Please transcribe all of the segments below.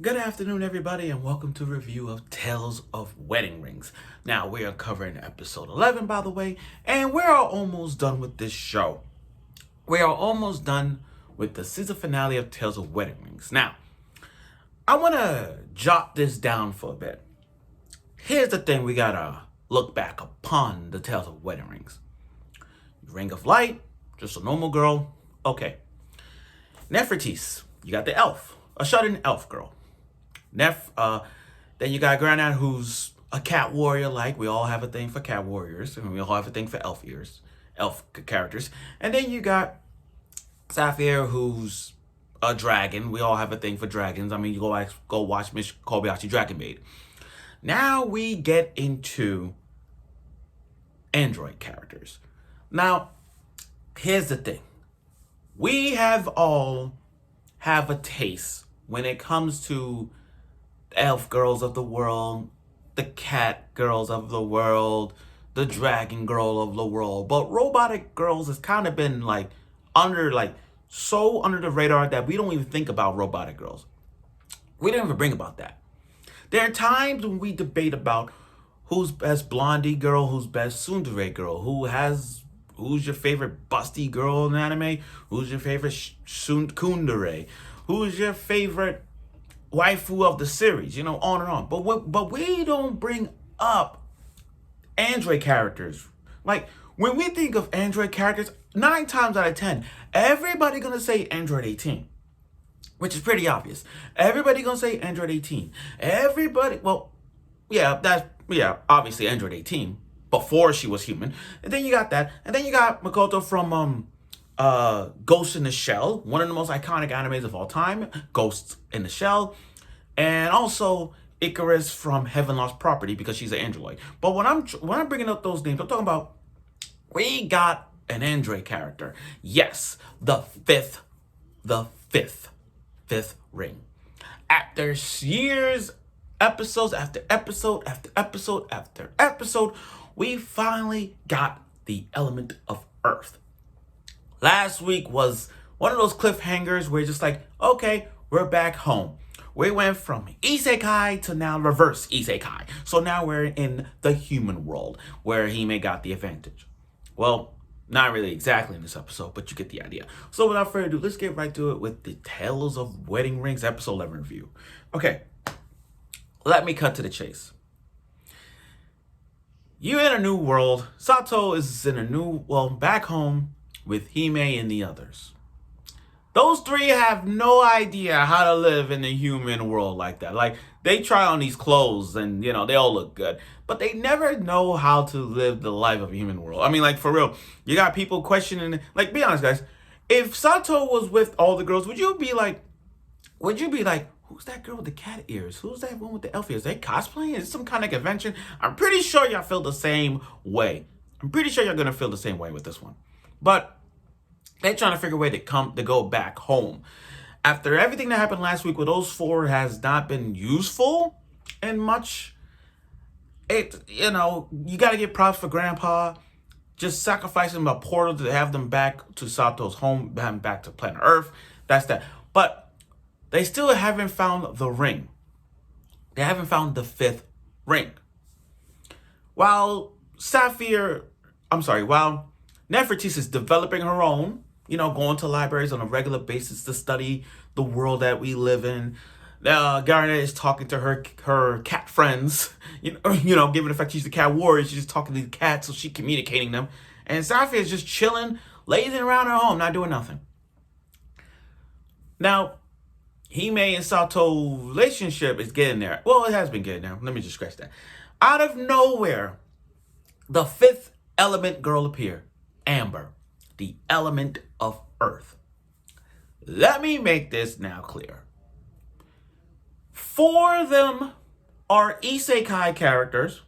Good afternoon, everybody, and welcome to a review of Tales of Wedding Rings. Now, we are covering episode 11, by the way, and we're almost done with this show. We are almost done with the season finale of Tales of Wedding Rings. Now, I want to jot this down for a bit. Here's the thing we gotta look back upon the Tales of Wedding Rings. Ring of Light, just a normal girl. Okay. Nefertiti, you got the elf, a shut-in elf girl. Then you got Granite, who's a cat warrior. Like, we all have a thing for cat warriors, and we all have a thing for elf characters. And then you got Sapphire, who's a dragon. We all have a thing for dragons. I mean, you go watch Miss Kobayashi Dragon Maid. Now we get into android characters. Now, here's the thing. We all have a taste when it comes to elf girls of the world, the cat girls of the world, the dragon girl of the world. But robotic girls has kind of been under the radar that we don't even think about robotic girls. We don't even bring about that. There are times when we debate about who's best blondie girl, who's best tsundere girl, who's your favorite busty girl in anime, who's your favorite kundere, who's your favorite waifu of the series, on and on. But we don't bring up android characters. Like, when we think of android characters, 9 times out of 10, everybody gonna say Android 18, which is pretty obvious. Everybody gonna say Android 18. Obviously Android 18 before she was human. And then you got that, and then you got Makoto from Ghost in the Shell, one of the most iconic animes of all time, Ghost in the Shell, and also Icarus from Heaven Lost Property, because she's an android. But when I'm bringing up those names, I'm talking about we got an android character. Yes, the fifth ring. After years, episodes after episode after episode after episode, we finally got the element of Earth. Last week was one of those cliffhangers where just like, okay, we're back home. We went from isekai to now reverse isekai. So now we're in the human world where Hime got the advantage. Well, not really exactly in this episode, but you get the idea. So without further ado, let's get right to it with the Tales of Wedding Rings episode 11 review. Okay, let me cut to the chase. You're in a new world. Sato is in back home with Hime and the others. Those 3 have no idea how to live in the human world like that. Like, they try on these clothes and, they all look good. But they never know how to live the life of a human world. I mean, like, for real. You got people questioning, like, be honest, guys. If Sato was with all the girls, would you be like, who's that girl with the cat ears? Who's that one with the elf ears? They cosplaying? Is it some kind of convention? I'm pretty sure y'all feel the same way. I'm pretty sure you're going to feel the same way with this one. But they're trying to figure a way to go back home. After everything that happened last week with those 4 has not been useful and much, you got to give props for Grandpa. Just sacrificing a portal to have them back to Sato's home, them back to planet Earth. That's that. But they still haven't found the ring. They haven't found the 5th ring. While Nefertiti is developing her own, going to libraries on a regular basis to study the world that we live in. Garnet is talking to her cat friends, given the fact she's the cat warrior, she's just talking to the cats, so she's communicating them. And Sapphire is just chilling, lazing around her home, not doing nothing. Now, Hime and Sato relationship is getting there. Well, it has been getting there. Let me just scratch that. Out of nowhere, the 5th element girl appeared. Amber, the element of Earth. Let me make this now clear. 4 of them are isekai characters.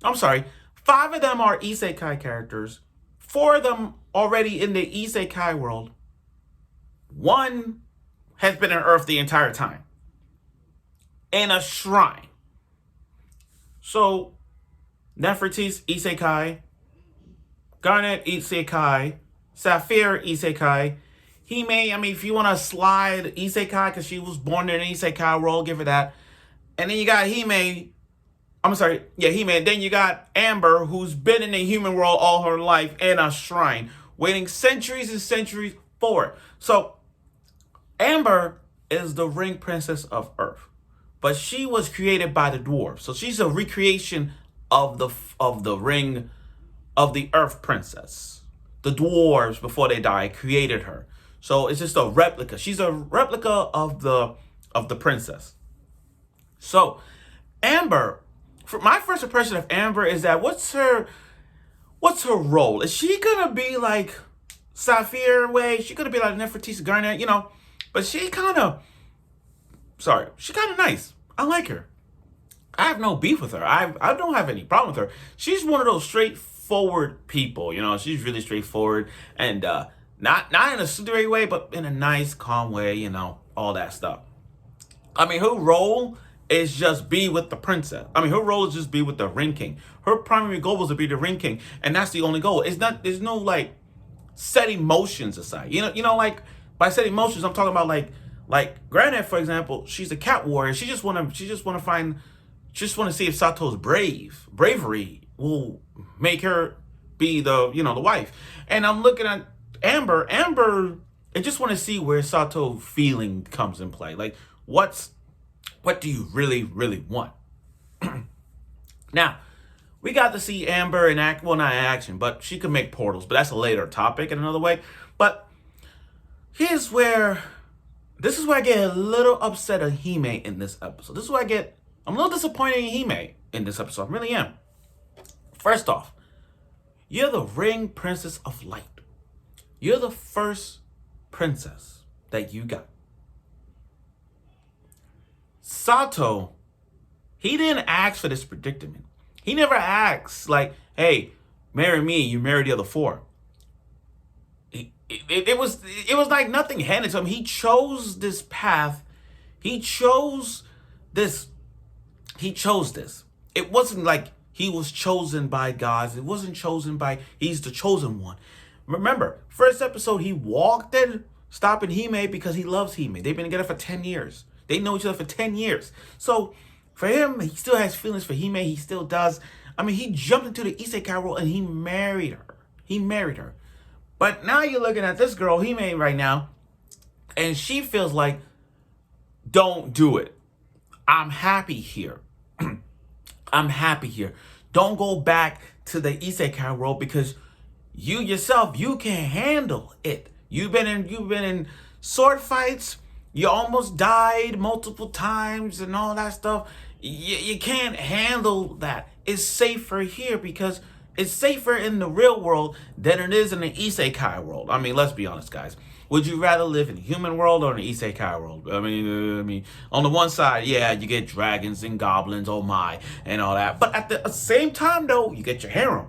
I'm sorry, 5 of them are isekai characters. 4 of them already in the isekai world. 1 has been on Earth the entire time. In a shrine. So, Nefertiti isekai, Garnet isekai, Sapphire isekai, Hime, I mean, if you want to slide Isekai, because she was born in an Isekai role, give her that. And then you got Hime. I'm sorry, yeah, Hime. Then you got Amber, who's been in the human world all her life in a shrine, waiting centuries and centuries for it. So Amber is the ring princess of Earth, but she was created by the dwarves. So she's a recreation of the ring of the Earth princess. The dwarves, before they died, created her. So it's just a replica. She's a replica of the princess. So Amber, for my first impression of Amber is that what's her role? Is she gonna be like Sapphire way? Is she gonna be like Nefertiti Garnet? But she kind of nice. I like her. I have no beef with her. I don't have any problem with her. She's one of those straightforward people. She's really straightforward and not in a tsundere way, but in a nice, calm way. All that stuff. I mean, her role is just be with the princess. I mean, her role is just be with the Ring King. Her primary goal was to be the Ring King, and that's the only goal. It's not. There's no like set emotions aside. Like by set emotions, I'm talking about like Granite, for example. She's a cat warrior. She just wanna see if Sato's bravery will make her be the wife. And I'm looking at Amber. I just want to see where Sato feeling comes in play. Like what do you really, really want? Now, we got to see Amber in not in action, but she could make portals, but that's a later topic in another way. But this is where I get a little upset at Hime in this episode. I'm a little disappointed in Hime in this episode. I really am. First off, you're the Ring Princess of Light. You're the first princess that you got. Sato, he didn't ask for this predicament. He never asked, like, hey, marry me, you marry the other four. It was like nothing handed to him. He chose this path. He chose this. It wasn't like he was chosen by gods. It wasn't chosen by, he's the chosen one. Remember, first episode, he walked in, stopping Hime because he loves Hime. They've been together for 10 years. They know each other for 10 years. So for him, he still has feelings for Hime. He still does. I mean, he jumped into the Isekai role and he married her. But now you're looking at this girl, Hime, right now, and she feels like, don't do it. I'm happy here. I'm happy here. Don't go back to the Isekai world because you yourself, you can't handle it. You've been in sword fights. You almost died multiple times and all that stuff. You can't handle that. It's safer here because it's safer in the real world than it is in the Isekai world. I mean, let's be honest, guys. Would you rather live in the human world or in the Isekai world? I mean, on the one side, yeah, you get dragons and goblins, oh my, and all that. But at the same time, though, you get your harem.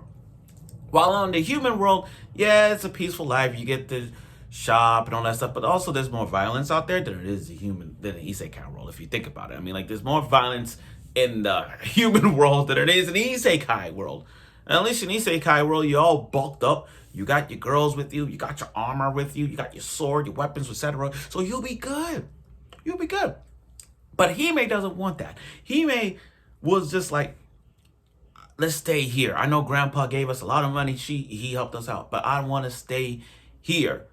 While on the human world, yeah, it's a peaceful life. You get to shop and all that stuff. But also, there's more violence out there than it is than the Isekai world, if you think about it. I mean, like, there's more violence in the human world than it is in the Isekai world. And at least in Isekai world, you're all bulked up. You got your girls with you. You got your armor with you. You got your sword, your weapons, etc. So you'll be good. You'll be good. But Hime doesn't want that. Hime was just like, let's stay here. I know Grandpa gave us a lot of money. He helped us out. But I want to stay here.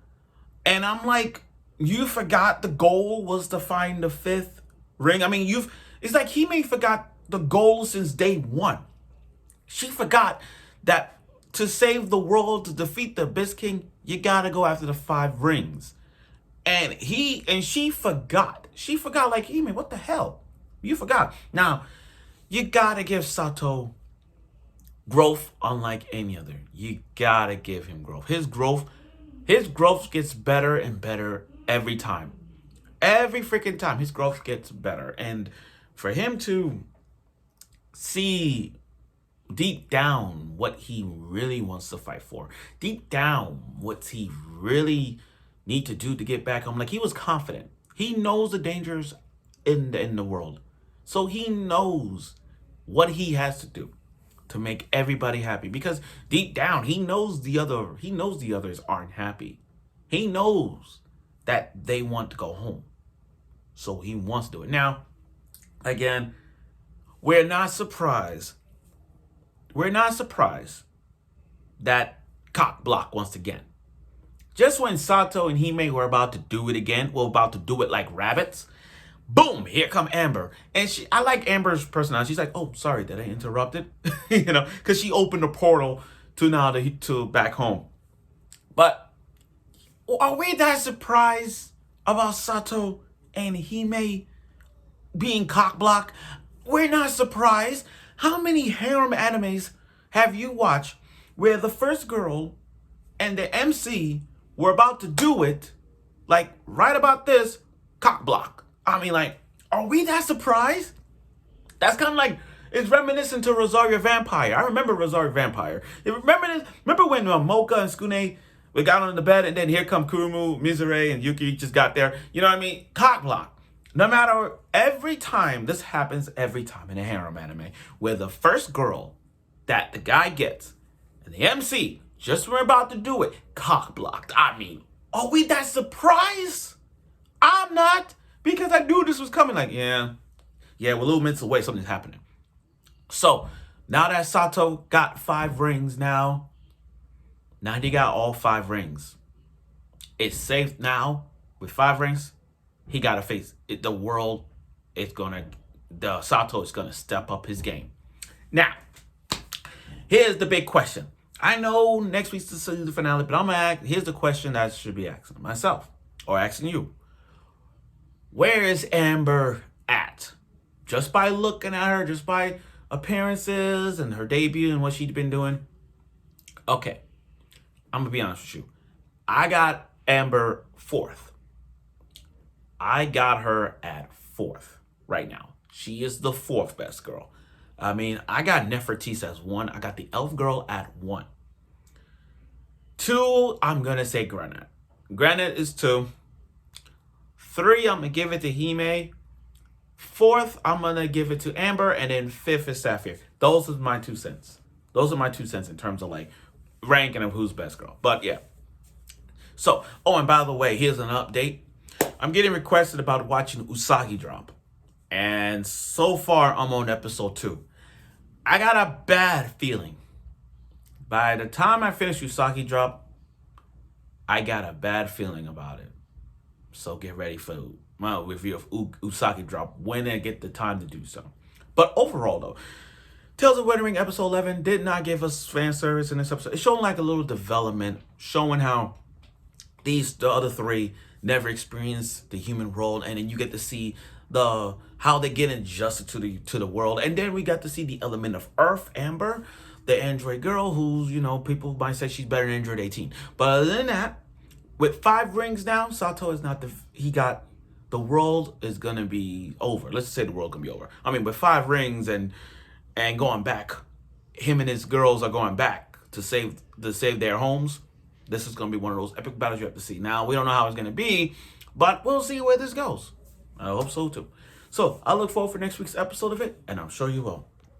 And I'm like, you forgot the goal was to find the fifth ring. I mean, it's like Hime forgot the goal since day one. She forgot that to save the world, to defeat the Abyss King, you gotta go after the 5 rings. And she forgot. She forgot, like, Hime, what the hell? You forgot. Now, you gotta give Sato growth unlike any other. You gotta give him growth. His growth gets better and better every time. Every freaking time, his growth gets better. And for him to see deep down what he really wants to fight for, deep down what he really need to do to get back home, like, he was confident. He knows the dangers in the world. So he knows what he has to do to make everybody happy, because deep down he knows the others aren't happy. He knows that they want to go home. So he wants to do it. Now, again, we're not surprised. We're not surprised that cock block once again. Just when Sato and Hime were about to do it again, well, about to do it like rabbits, boom, here come Amber. And I like Amber's personality. She's like, oh, sorry, did I interrupt it? Because she opened the portal to back home. But are we that surprised about Sato and Hime being cockblocked? We're not surprised. How many harem animes have you watched where the first girl and the MC were about to do it, like right about this, cockblock? I mean, like, are we that surprised? That's kind of like, it's reminiscent to Rosario Vampire. I remember Rosario Vampire. Remember this? Remember when Mocha and Skune, we got on the bed, and then here come Kurumu, Mizure, and Yuki just got there. You know what I mean? Cockblock. No matter, every time, this happens every time in a harem anime, where the first girl that the guy gets, and the MC, just when we're about to do it, cockblocked. I mean, are we that surprised? I'm not, because I knew this was coming. Like, yeah, we're a little minutes away, something's happening. So, now that Sato got 5 rings now he got all 5 rings. It's safe now, with 5 rings, he got to face it. The world is Sato is going to step up his game. Now, here's the big question. I know next week's the season finale, but here's the question that I should be asking myself, or asking you. Where is Amber at? Just by looking at her, just by appearances and her debut and what she'd been doing? Okay, I'm going to be honest with you. I got Amber 4th. I got her at 4th right now. She is the 4th best girl. I mean, I got Nefertiti as 1. I got the elf girl at 1. 2, I'm going to say Granite. Granite is 2. 3, I'm going to give it to Hime. 4th, I'm going to give it to Amber. And then 5th is Sapphire. Those are my 2 cents. Those are my 2 cents in terms of like ranking of who's best girl. But yeah. So, oh, and by the way, here's an update. I'm getting requested about watching Usagi Drop. And so far, I'm on episode 2. I got a bad feeling. By the time I finish Usagi Drop, I got a bad feeling about it. So get ready for my review of Usagi Drop when I get the time to do so. But overall, though, Tales of Wedding Ring episode 11 did not give us fan service in this episode. It's showing like a little development, showing how the other 3 never experienced the human world, and then you get to see how they get adjusted to the world, and then we got to see the element of Earth, Amber, the android girl, who's, people might say she's better than Android 18. But other than that, with 5 rings now, Sato is not the world is gonna be over. Let's say the world gonna be over. I mean, with 5 rings and going back, him and his girls are going back to save their homes. This is going to be one of those epic battles you have to see. Now, we don't know how it's going to be, but we'll see where this goes. I hope so, too. So, I look forward for next week's episode of it, and I'm sure you will.